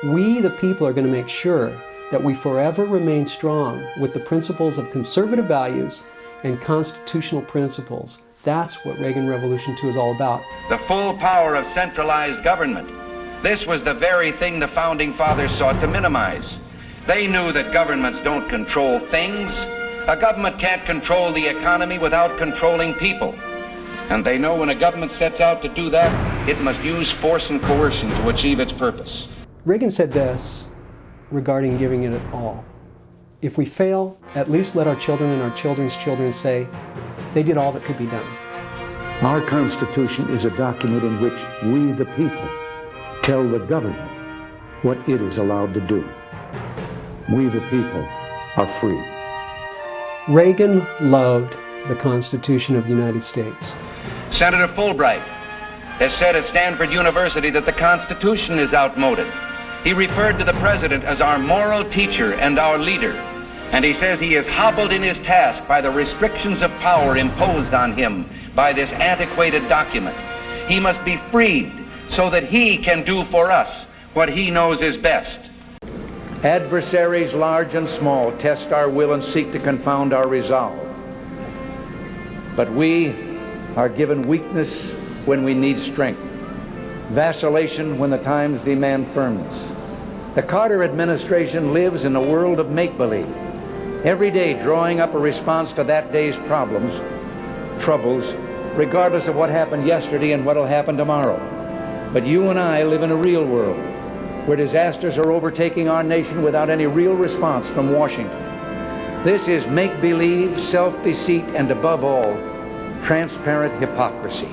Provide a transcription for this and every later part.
We, the people, are going to make sure that we forever remain strong with the principles of conservative values and constitutional principles. That's what Reagan Revolution 2 is all about. The full power of centralized government. This was the very thing the Founding Fathers sought to minimize. They knew that governments don't control things. A government can't control the economy without controlling people. And they know when a government sets out to do that, it must use force and coercion to achieve its purpose. Reagan said this regarding giving it all. If we fail, at least let our children and our children's children say, they did all that could be done. Our Constitution is a document in which we, the people, tell the government what it is allowed to do. We, the people, are free. Reagan loved the Constitution of the United States. Senator Fulbright has said at Stanford University that the Constitution is outmoded. He referred to the president as our moral teacher and our leader. And he says he is hobbled in his task by the restrictions of power imposed on him by this antiquated document. He must be freed so that he can do for us what he knows is best. Adversaries large and small test our will and seek to confound our resolve. But we are given weakness when we need strength, vacillation when the times demand firmness. The Carter administration lives in a world of make-believe, every day drawing up a response to that day's problems, troubles, regardless of what happened yesterday and what will happen tomorrow. But you and I live in a real world where disasters are overtaking our nation without any real response from Washington. This is make-believe, self-deceit, and above all, transparent hypocrisy.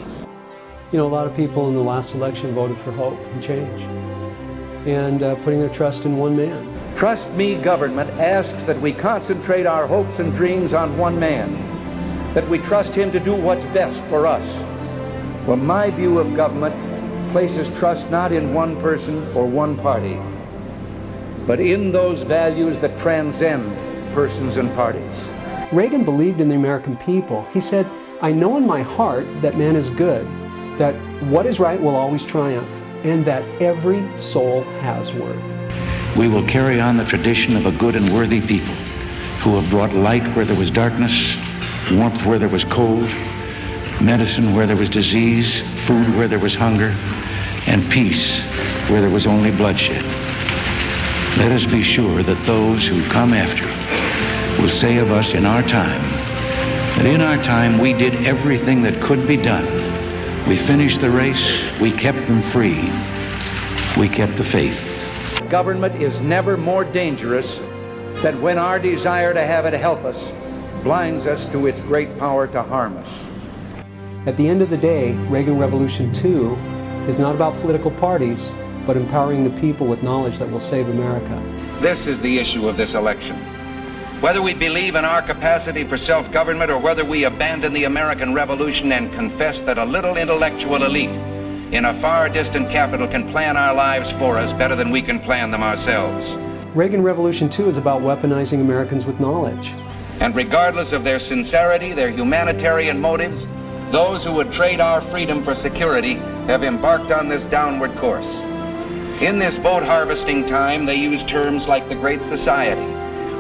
You know, a lot of people in the last election voted for hope and change and putting their trust in one man. Trust me government asks that we concentrate our hopes and dreams on one man, that we trust him to do what's best for us. Well, my view of government places trust not in one person or one party, but in those values that transcend persons and parties. Reagan believed in the American people. He said, I know in my heart that man is good, that what is right will always triumph, and that every soul has worth. We will carry on the tradition of a good and worthy people who have brought light where there was darkness, warmth where there was cold, medicine where there was disease, food where there was hunger, and peace where there was only bloodshed. Let us be sure that those who come after will say of us in our time, that in our time we did everything that could be done. We finished the race, we kept them free, we kept the faith. Government is never more dangerous than when our desire to have it help us blinds us to its great power to harm us. At the end of the day, Reagan Revolution 2 is not about political parties, but empowering the people with knowledge that will save America. This is the issue of this election. Whether we believe in our capacity for self-government or whether we abandon the American Revolution and confess that a little intellectual elite in a far distant capital can plan our lives for us better than we can plan them ourselves. Reagan Revolution 2 is about weaponizing Americans with knowledge. And regardless of their sincerity, their humanitarian motives, those who would trade our freedom for security have embarked on this downward course. In this vote harvesting time, they use terms like the Great Society,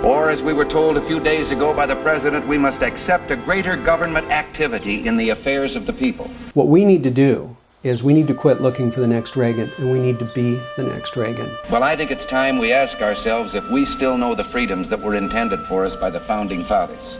or as we were told a few days ago by the President, we must accept a greater government activity in the affairs of the people. What we need to do is we need to quit looking for the next Reagan, and we need to be the next Reagan. Well, I think it's time we ask ourselves if we still know the freedoms that were intended for us by the Founding Fathers.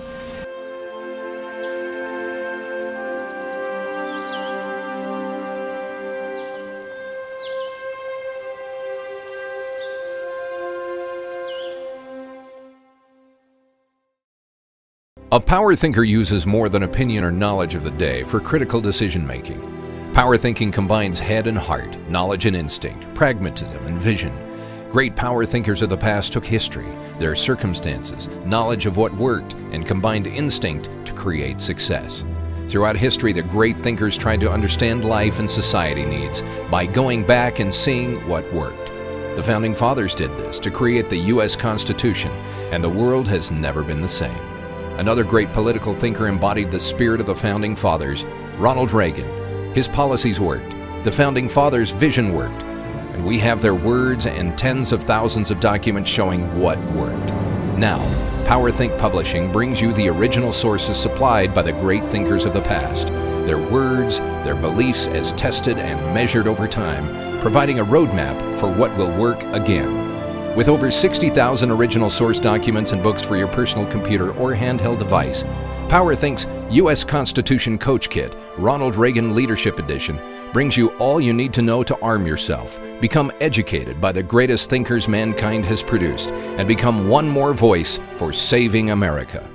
A power thinker uses more than opinion or knowledge of the day for critical decision-making. Power thinking combines head and heart, knowledge and instinct, pragmatism and vision. Great power thinkers of the past took history, their circumstances, knowledge of what worked, and combined instinct to create success. Throughout history, the great thinkers tried to understand life and society needs by going back and seeing what worked. The Founding Fathers did this to create the U.S. Constitution, and the world has never been the same. Another great political thinker embodied the spirit of the Founding Fathers, Ronald Reagan. His policies worked. The Founding Fathers' vision worked. and we have their words and tens of thousands of documents showing what worked. Now, PowerThink Publishing brings you the original sources supplied by the great thinkers of the past, their words, their beliefs as tested and measured over time, providing a roadmap for what will work again. With over 60,000 original source documents and books for your personal computer or handheld device, PowerThink's U.S. Constitution Coach Kit, Ronald Reagan Leadership Edition, brings you all you need to know to arm yourself, become educated by the greatest thinkers mankind has produced, and become one more voice for saving America.